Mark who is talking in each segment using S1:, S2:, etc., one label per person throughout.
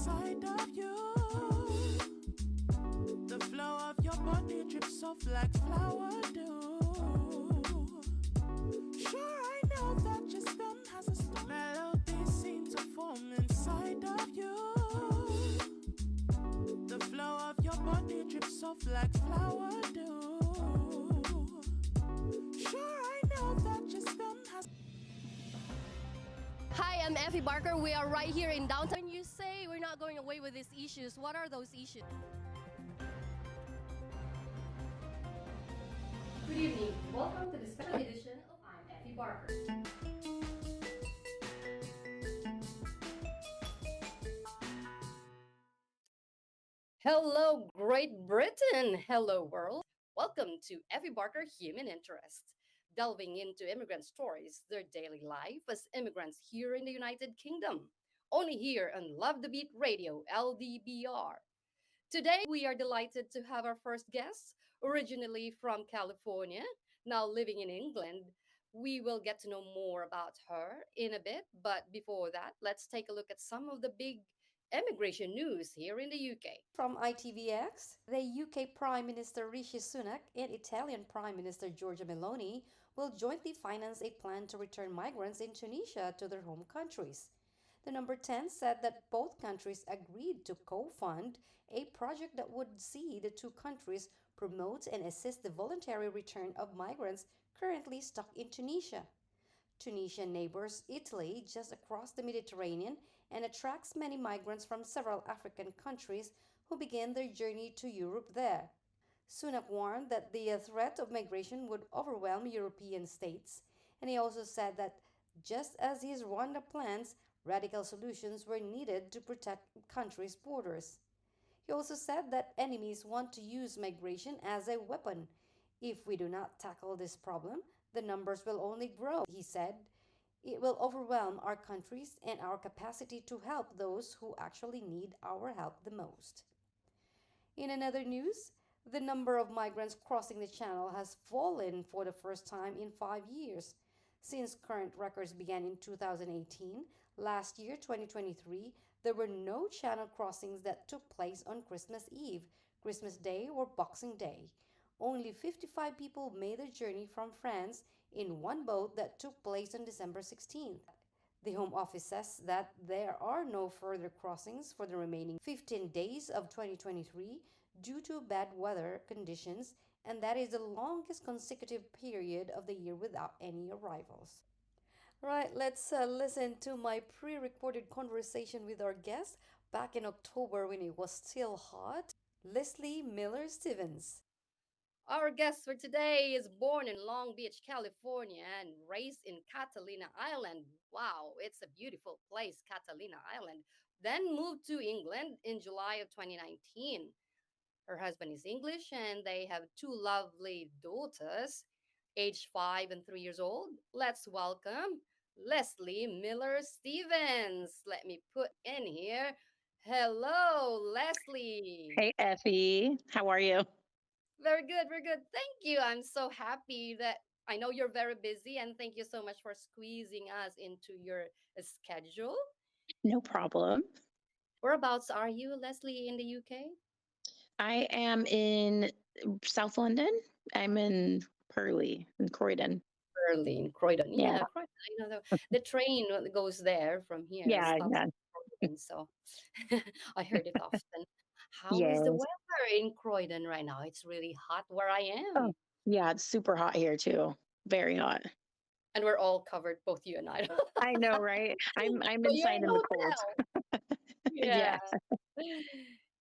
S1: inside of you. The flow of your body drips off like flower dew. Sure, I know that your stem has a storm. Melodies seem to form inside of you. The flow of your body drips off like flower dew. Sure, I know that your stem has.
S2: Hi, I'm Effie Barker. We are right here in downtown. When you say we're not going away with these issues, what are those issues? Good evening. Welcome to the special edition of I'm Effie Barker. Hello, Great Britain. Hello, world. Welcome to Effie Barker Human Interest, delving into immigrant stories, their daily life as immigrants here in the United Kingdom. Only here on Love the Beat Radio, LDBR. Today, we are delighted to have our first guest, originally from California, now living in England. We will get to know more about her in a bit, but before that, let's take a look at some of the big immigration news here in the UK. From ITVX, the UK Prime Minister Rishi Sunak and Italian Prime Minister Giorgia Meloni will jointly finance a plan to return migrants in Tunisia to their home countries. The number 10 said that both countries agreed to co fund a project that would see the two countries promote and assist the voluntary return of migrants currently stuck in Tunisia. Tunisia neighbors Italy just across the Mediterranean and attracts many migrants from several African countries who begin their journey to Europe there. Sunak warned that the threat of migration would overwhelm European states, and he also said that just as his Rwanda plans, radical solutions were needed to protect countries' borders. He also said that enemies want to use migration as a weapon. If we do not tackle this problem, the numbers will only grow, he said. It will overwhelm our countries and our capacity to help those who actually need our help the most. In another news, the number of migrants crossing the channel has fallen for the first time in 5 years. Since current records began in 2018, last year, 2023, there were no channel crossings that took place on Christmas Eve, Christmas Day, or Boxing Day. Only 55 people made the journey from France in one boat that took place on December 16th. The Home Office says that there are no further crossings for the remaining 15 days of 2023 due to bad weather conditions, and that is the longest consecutive period of the year without any arrivals. Right, let's listen to my pre recorded conversation with our guest back in October when it was still hot, Leslie Miller Stevens. Our guest for today is born in Long Beach, California, and raised in Catalina Island. Wow, it's a beautiful place, Catalina Island. Then moved to England in July of 2019. Her husband is English, and they have two lovely daughters, aged 5 and 3 years old. Let's welcome Leslie Miller Stevens. Let me put in here. Hello, Leslie.
S3: Hey, Effie. How are you?
S2: Very good, very good. Thank you. I'm so happy that I know you're very busy, and thank you so much for squeezing us into your schedule.
S3: No problem.
S2: Whereabouts are you, Leslie, in the UK?
S3: I am in South London. I'm in Purley, in Croydon.
S2: Berlin, Croydon.
S3: Yeah.
S2: Yeah, Croydon. I know the train that goes there from here
S3: Yeah.
S2: stops
S3: Yeah.
S2: in Croydon, so I heard it often. How is the
S3: Yes.
S2: weather in Croydon right now? It's really hot where I
S3: Oh,
S2: am,
S3: yeah. It's super hot here too. Very hot.
S2: and we're all covered, both you and I.
S3: I know, right? I'm
S2: But you're
S3: inside
S2: in
S3: in the cold.
S2: hotel.
S3: Yeah.
S2: Yeah.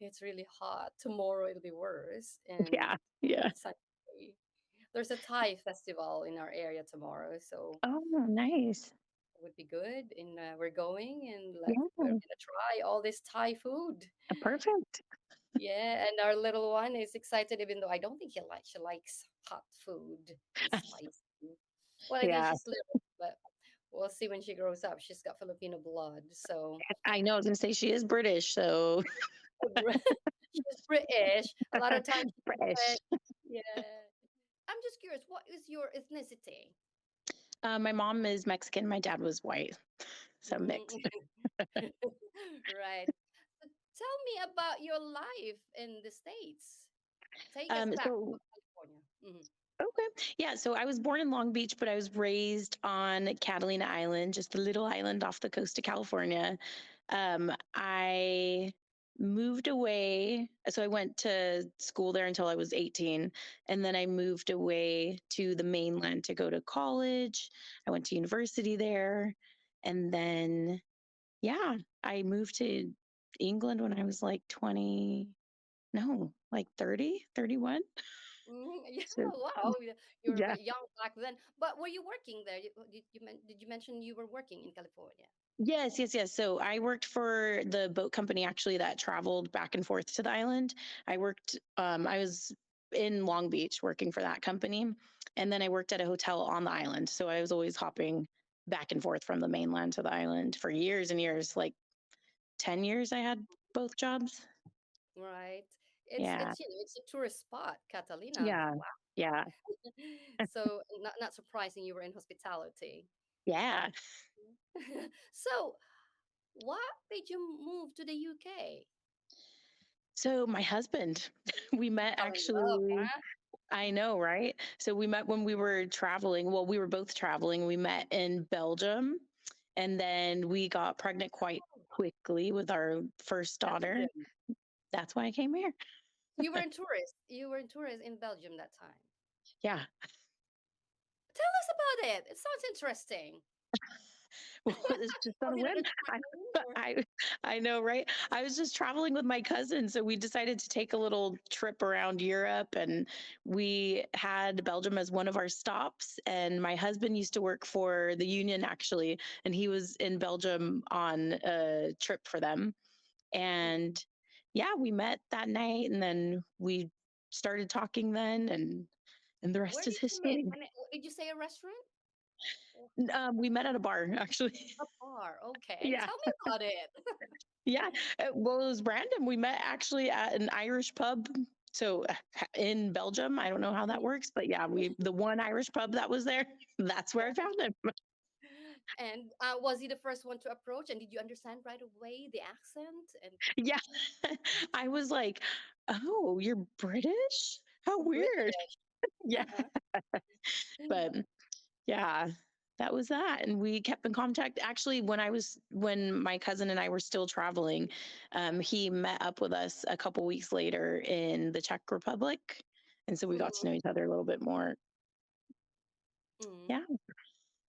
S2: It's really hot. Tomorrow it'll be worse. And
S3: Yeah. Yeah.
S2: Sunday, there's a Thai festival in our area tomorrow, so
S3: Oh, nice.
S2: it would be good. And we're going, and we're
S3: Yeah.
S2: gonna try all this Thai food.
S3: Perfect.
S2: Yeah, and our little one is excited, even though I don't think she likes hot food and spicy. Well, I guess
S3: Yeah.
S2: she's little, but we'll see when she grows up. She's got Filipino blood, so
S3: I know. I was gonna say she is British, so
S2: she's British. A lot of times she
S3: British.
S2: said, yeah. I'm just curious, what is your ethnicity?
S3: My mom is Mexican. My dad was white, so mixed.
S2: Right. So tell me about your life in the States. Take us back to
S3: So
S2: California. Hmm.
S3: okay, yeah. So I was born in Long Beach, but I was raised on Catalina Island, just a little island off the coast of California. I moved away, so I went to school there until I was 18, and then I moved away to the mainland to go to college. I went to university there, and then yeah, I moved to England when I was like 20, no, like 30, 31.
S2: Yeah,
S3: So
S2: wow. You were
S3: yeah.
S2: young back then. But were you working there? Did you mention you were working in California?
S3: Yes, yes, yes. So I worked for the boat company actually that traveled back and forth to the island. I was in Long Beach working for that company. And then I worked at a hotel on the island. So I was always hopping back and forth from the mainland to the island for years and years, like 10 years I had both jobs.
S2: Right.
S3: Yeah.
S2: It's a tourist spot, Catalina.
S3: Yeah.
S2: Wow.
S3: Yeah.
S2: So not surprising you were in hospitality.
S3: Yeah.
S2: So why did you move to the UK?
S3: So my husband, we met
S2: Fell in love,
S3: actually.
S2: huh?
S3: I know, right? So we met when we were traveling. Well, we were both traveling. We met in Belgium, and then we got pregnant quite quickly with our first daughter.
S2: Belgium.
S3: That's why I came here.
S2: You were in tourist. You were in tourist in Belgium that time.
S3: Yeah.
S2: Tell us about it. It sounds interesting.
S3: Well, it's just on
S2: Was
S3: a
S2: it a
S3: whim.
S2: bit
S3: I,
S2: thrilling or
S3: I, I know, right? I was just traveling with my cousin, so we decided to take a little trip around Europe, and we had Belgium as one of our stops. And my husband used to work for the union actually, and he was in Belgium on a trip for them.
S2: mm,
S3: And yeah, we met that night, and then we started talking then, and the
S2: where
S3: rest is
S2: did you meet?
S3: history.
S2: Did you say a restaurant? Or
S3: We met at a bar actually.
S2: a bar. Okay.
S3: Yeah.
S2: Tell me about it.
S3: Yeah. Well, it was random. We met actually at an Irish pub. So in Belgium, I don't know how that works, but yeah, the one Irish pub that was there, that's where I found him.
S2: And was he the first one to approach? And did you understand right away the accent? And
S3: Yeah. I was like, "Oh, you're British? How weird."
S2: British.
S3: Yeah. But yeah, that was that. And we kept in contact. Actually, when my cousin and I were still traveling, he met up with us a couple weeks later in the Czech Republic. And so we got to know
S2: Mhm,
S3: each other a little bit more.
S2: mhm.
S3: Yeah.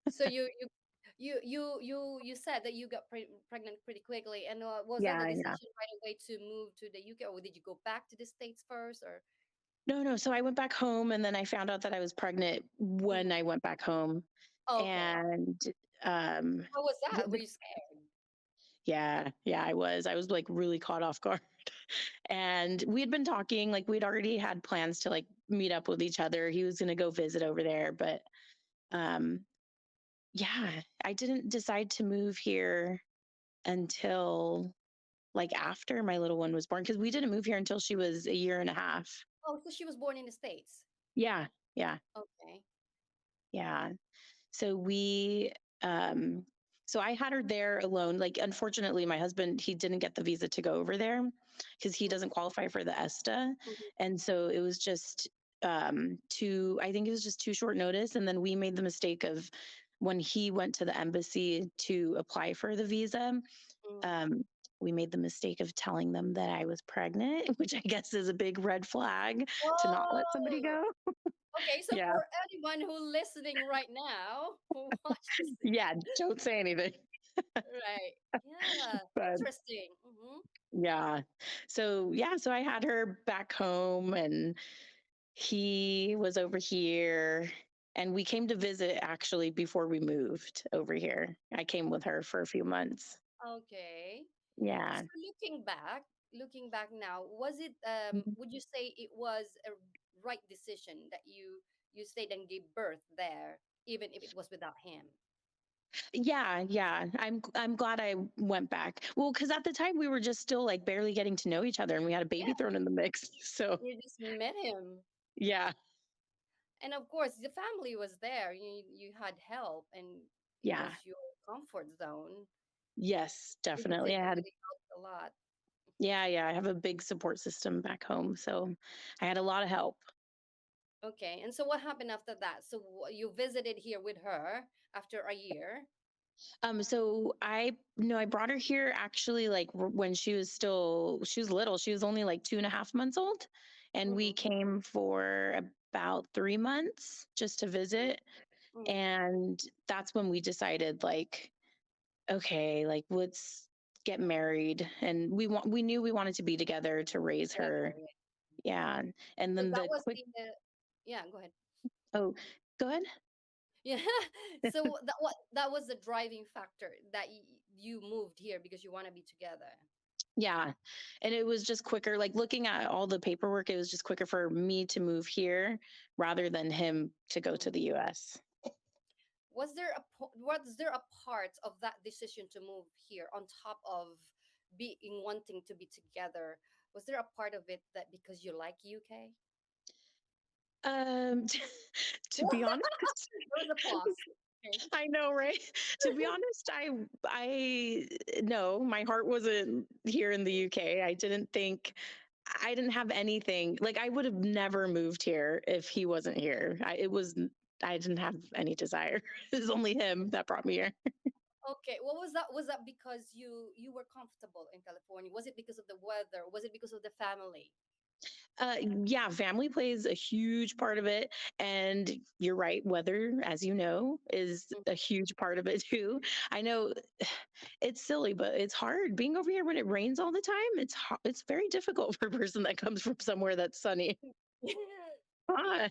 S2: So you said that you got pregnant pretty quickly, and was that the
S3: Yeah, yeah.
S2: decision right away to move to the UK, or did you go back to the States first, or?
S3: No, no. So I went back home and then I found out that I was pregnant when
S2: Mhm.
S3: I went back home.
S2: Okay.
S3: And um
S2: How was
S3: the,
S2: that? Were
S3: the,
S2: you scared?
S3: yeah, yeah, I was. I was like really caught off guard. And we had been talking, like we'd already had plans to like meet up with each other. He was gonna go visit over there, but um yeah, I didn't decide to move here until like after my little one was born because we didn't move here until she was a year and a half.
S2: Oh, so she was born in the States.
S3: Yeah, yeah,
S2: Okay.
S3: yeah. So we um so I had her there alone. Like unfortunately my husband he didn't get the visa to go over there because he doesn't qualify for the ESTA.
S2: Mhm.
S3: And so it was just too I think it was just too short notice and then we made the mistake of when he went to the embassy to apply for the visa,
S2: Mm.
S3: um we made the mistake of telling them that I was pregnant, which I guess is a big red flag to not let somebody
S2: Oh,
S3: go.
S2: okay. So
S3: Yeah.
S2: for anyone who listening right now who watches,
S3: Yeah, don't say anything.
S2: right? Yeah,
S3: But
S2: interesting. Hmm.
S3: yeah. So yeah, so I had her back home and he was over here and we came to visit actually before we moved over here. I came with her for a few months.
S2: Okay.
S3: Yeah.
S2: So looking back now, was it
S3: Mhm.
S2: would you say it was a right decision that you stayed and gave birth there, even if it was without him?
S3: Yeah, yeah. I'm glad I went back. Well, cuz at the time we were just still like barely getting to know each other and we had a baby
S2: Yeah,
S3: thrown in the mix. So,
S2: you just met him.
S3: yeah.
S2: And of course, the family was there. You had help, and it
S3: Yeah.
S2: was your comfort zone,
S3: Yes,
S2: because
S3: definitely.
S2: it
S3: I had
S2: really helped a lot.
S3: Yeah, I have a big support system back home, so I had a lot of help.
S2: Okay. And so what happened after that? So you visited here with her after a year.
S3: So I no, I brought her here actually like when she was little. She was only like 2.5 months old, and we
S2: Mm-hmm.
S3: came for about 3 months just to visit.
S2: Mm-hmm.
S3: And that's when we decided, like, okay, like let's get married. And we knew we wanted to be together to raise her.
S2: Together. Yeah.
S3: Yeah, and
S2: So
S3: then
S2: that
S3: the
S2: was
S3: quick.
S2: the yeah, go ahead.
S3: Oh, go ahead.
S2: Yeah. So that was the driving factor that you moved here because you want to be together.
S3: Yeah. And it was just quicker. Like looking at all the paperwork, it was just quicker for me to move here rather than him to go to
S2: Mhm.
S3: the US.
S2: Was there a part of that decision to move here on top of being wanting to be together? Was there a part of it that because you like UK?
S3: Um, to be honest,
S2: There was a pause. Okay.
S3: I know, right? To be honest, I no, my heart wasn't here in the UK. I didn't have anything. Like I would have never moved here if he wasn't here. I didn't have any desire. It was only him that brought me here.
S2: Okay, what was that? Was that because you were comfortable in California? Was it because of the weather? Was it because of the family?
S3: Yeah, family plays a huge part of it. And you're right, weather, as you know, is
S2: Mm.
S3: a huge part of it too. I know it's silly, but it's hard being over here when it rains all the time. It's very difficult for a person that comes from somewhere that's sunny.
S2: Yeah,
S3: Ah,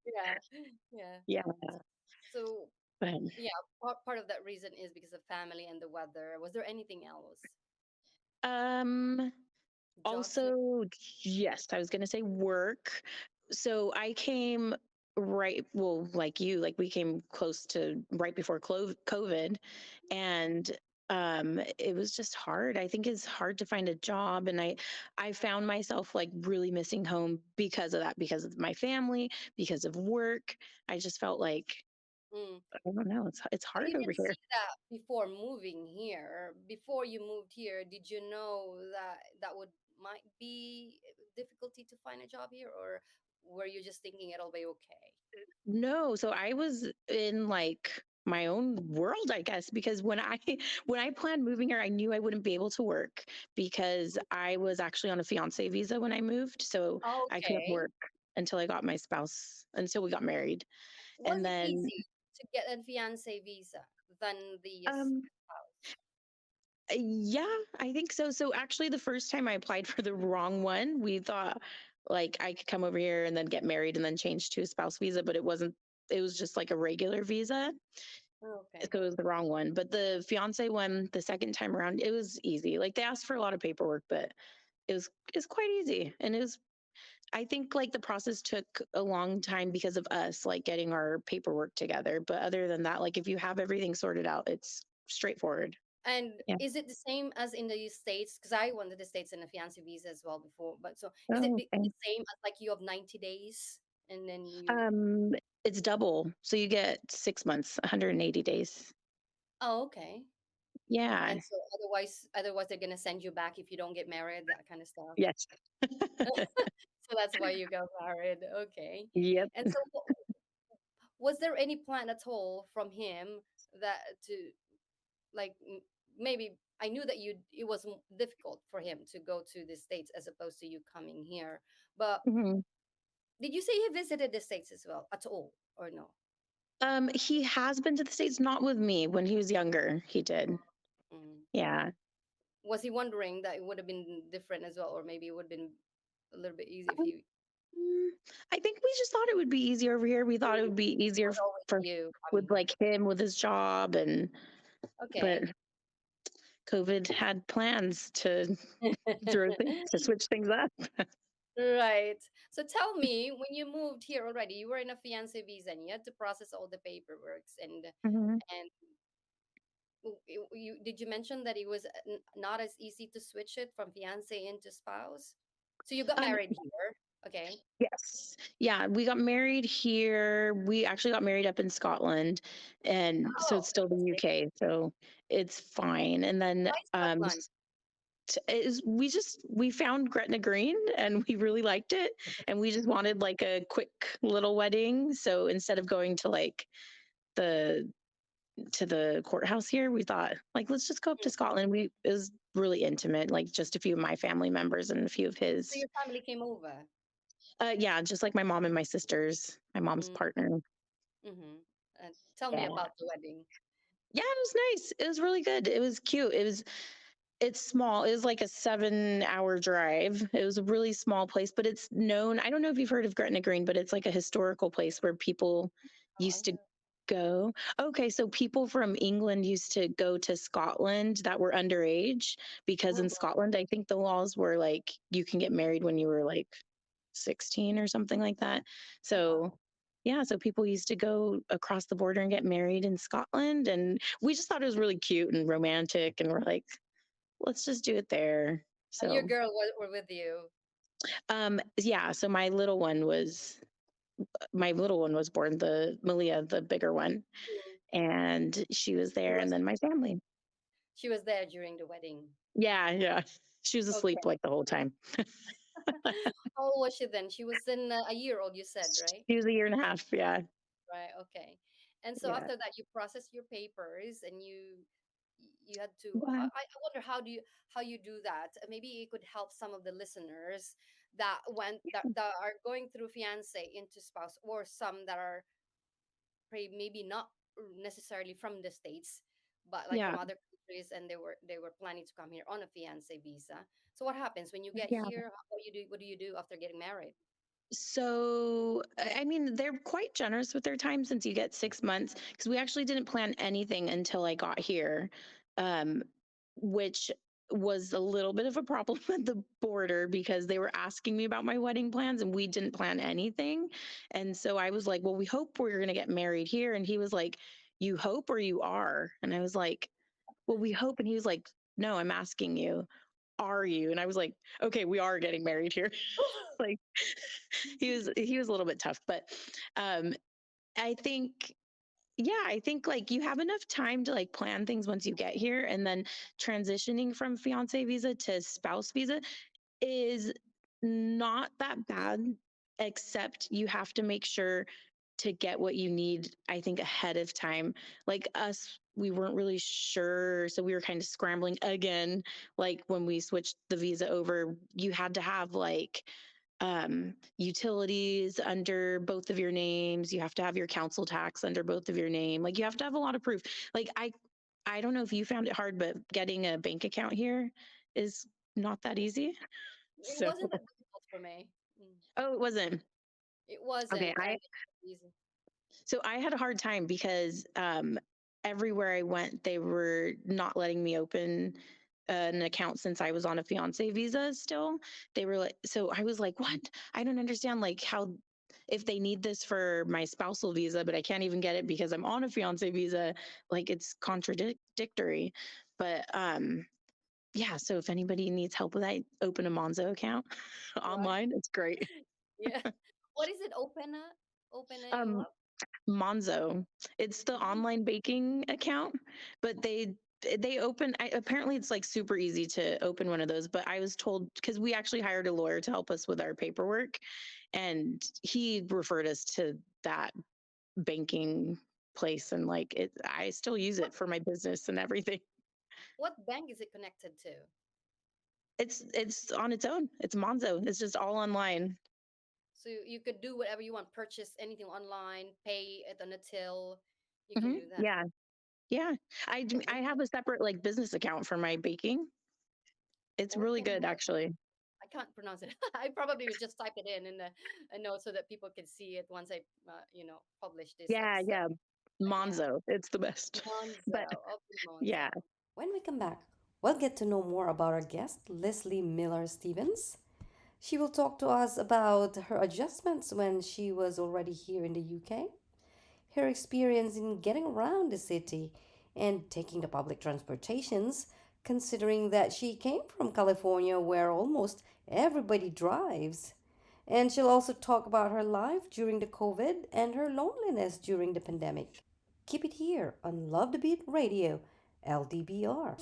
S2: yeah, yeah.
S3: yeah,
S2: So
S3: but
S2: yeah, part of that reason is because of family and the weather. Was there anything else?
S3: um,
S2: Job
S3: also, yes, I was gonna say work. So I came right, well, like you, like we came close to right before COVID, and it was just hard. I think it's hard to find a job, and I found myself like really missing home because of that, because of my family, because of work. I just felt like
S2: switching.
S3: I don't know, it's
S2: And
S3: hard
S2: you
S3: over
S2: didn't
S3: here.
S2: see that before moving here. Before you moved here, did you know that that would might be difficulty to find a job here, or were you just thinking it'll be okay?
S3: No, so I was in like my own world, I guess, because when I when I planned moving here, I knew I wouldn't be able to work because I was actually on a fiance visa when I moved, so I couldn't
S2: Okay.
S3: work until I got my spouse, until we got married.
S2: Was
S3: And
S2: it
S3: then
S2: easy to get a fiance visa than the
S3: um
S2: spouse?
S3: yeah, I think so. So actually the first time I applied for the wrong one, we thought like I could come over here and then get married and then change to a spouse visa, but it wasn't, it was just like a regular visa.
S2: Okay.
S3: So it was the wrong one. But the fiance one, the second time around, it was easy. Like they asked for a lot of paperwork, but it's quite easy. And it was, I think like the process took a long time because of us like getting our paperwork together. But other than that, like if you have everything sorted out, it's straightforward.
S2: And
S3: Yeah.
S2: is it the same as in the States? Because I went to the States in a fiance visa as well before. But so is it
S3: Oh,
S2: the
S3: okay.
S2: same as like you have 90 days and then you
S3: Um, it's double. So you get 6 months, 180 days.
S2: oh, okay.
S3: Yeah.
S2: And so otherwise they're gonna send you back if you don't get married, that kind of stuff.
S3: Yes.
S2: So that's why you got married. Okay.
S3: Yep.
S2: And so was there any plan at all from him that to like maybe I knew that you it was difficult for him to go to the States as opposed to you coming here. But
S3: Mhm.
S2: did you say he visited the States as well at all or no?
S3: He has been to the States, not with me. When he was younger, he did.
S2: Mm.
S3: Yeah.
S2: Was he wondering that it would have been different as well, or maybe it would have been a little bit easy if
S3: Um,
S2: he
S3: I think we just thought it would be easier over here. We thought it would be easier
S2: was always
S3: for
S2: you
S3: with
S2: coming?
S3: like him with his job, and but
S2: Okay.
S3: COVID had plans to to switch things up.
S2: Right. So tell me, when you moved here already, you were in a fiance visa and you had to process all the paperwork
S3: Mhm.
S2: and did you mention that it was not as easy to switch it from fiance into spouse? So you got
S3: Um,
S2: married here, okay?
S3: yes, yeah, we got married here. We actually got married up in Scotland, and so
S2: Oh,
S3: it's still the
S2: interesting.
S3: UK, so it's fine. And then
S2: Why Scotland?
S3: we found Gretna Green and we really liked it, and we just wanted like a quick little wedding. So instead of going to like the the courthouse here, we thought like let's just go up to Scotland. We It was really intimate, like just a few of my family members and a few of
S2: So
S3: his.
S2: your family came over.
S3: Yeah, just like my mom and my sisters, my mom's
S2: Mm,
S3: partner.
S2: mm-hmm. Tell me
S3: Yeah.
S2: about the wedding.
S3: Yeah, it was nice. It was really good. It was cute. It's small. It was like a 7-hour drive. It was a really small place, but it's known. I don't know if you've heard of Gretna Green, but it's like a historical place where people
S2: Oh, I
S3: used to
S2: heard.
S3: go. Okay, so people from England used to go to Scotland that were underage because in
S2: Mm-hmm.
S3: Scotland, I think the laws were like you can get married when you were like 16 or something like that. So
S2: Wow.
S3: yeah, so people used to go across the border and get married in Scotland, and we just thought it was really cute and romantic, and we're like, let's just do it there.
S2: And your
S3: So,
S2: girl were with you.
S3: yeah, so my little one was born, the Malia, the bigger one,
S2: Mm.
S3: and she was
S2: She
S3: there, and
S2: was
S3: then my family.
S2: she was there during the wedding.
S3: Yeah, yeah. She was
S2: Okay.
S3: asleep like the whole time.
S2: How old was she then? She was in a year old, you said, right?
S3: She was a year and a half. Yeah,
S2: Right. Okay. And so
S3: yeah.
S2: after that, you process your papers and you had to.
S3: Wow.
S2: I wonder how you do that. Maybe it could help some of the listeners that are going through fiance into spouse, or some that are maybe not necessarily from the states, but like
S3: Yeah,
S2: from other countries, and they were planning to come here on a fiance visa. So what happens when you get
S3: yeah.
S2: here? What do you do after getting married?
S3: So, I mean, they're quite generous with their time since you get 6 months, because we actually didn't plan anything until I got here, um, which was a little bit of a problem at the border because they were asking me about my wedding plans and we didn't plan anything. And so I was like, well, we hope we're going to get married here. And he was like, you hope or you are? And I was like, well, we hope. And he was like, no, I'm asking you, are you? And I was like, okay, we are getting married here. Like he was a little bit tough, but um I think yeah, I think like you have enough time to like plan things once you get here, and then transitioning from fiance visa to spouse visa is not that bad, except you have to make sure to get what you need, I think, ahead of time. Like us, we weren't really sure. So we were kind of scrambling again. Like when we switched the visa over, you had to have like utilities under both of your names. You have to have your council tax under both of your name. Like you have to have a lot of proof. Like I don't know if you found it hard, but getting a bank account here is not that easy.
S2: It
S3: So,
S2: wasn't that difficult for me. Mm.
S3: oh, it wasn't.
S2: It
S3: Okay,
S2: wasn't,
S3: I
S2: and it was easy.
S3: so I had a hard time because everywhere I went, they were not letting me open an account since I was on a fiance visa still. They were like, so I was like, what? I don't understand like how if they need this for my spousal visa, but I can't even get it because I'm on a fiance visa, like it's contradictory. But yeah, so if anybody needs help with that, open a Monzo account
S2: Right.
S3: online. It's great.
S2: Yeah. What is it? Open a
S3: Um,
S2: what?
S3: Monzo. It's the
S2: Mm.
S3: online baking account, but they open apparently it's like super easy to open one of those, but I was told because we actually hired a lawyer to help us with our paperwork, and he referred us to that banking place, and like I still use
S2: What
S3: it for my business and everything.
S2: what bank is it connected to?
S3: It's on its own. It's Monzo. It's just all online.
S2: So you could do whatever you want, purchase anything online, pay it on a till. You can
S3: Hmm.
S2: do that.
S3: Yeah. Yeah. I have a separate like business account for my baking. It's really
S2: Open
S3: good actually.
S2: I can't pronounce it. I probably would just type it in a note so that people can see it once I, publish this
S3: Yeah,
S2: episode.
S3: yeah.
S2: But yeah,
S3: Monzo, it's the best.
S2: Monzo,
S3: But
S2: open
S3: yeah,
S2: Monzo. When we come back, we'll get to know more about our guest, Leslie Miller Stevens. She will talk to us about her adjustments when she was already here in the UK, her experience in getting around the city and taking the public transportations, considering that she came from California where almost everybody drives. And she'll also talk about her life during the COVID and her loneliness during the pandemic. Keep it here on Love the Beat Radio, LDBR.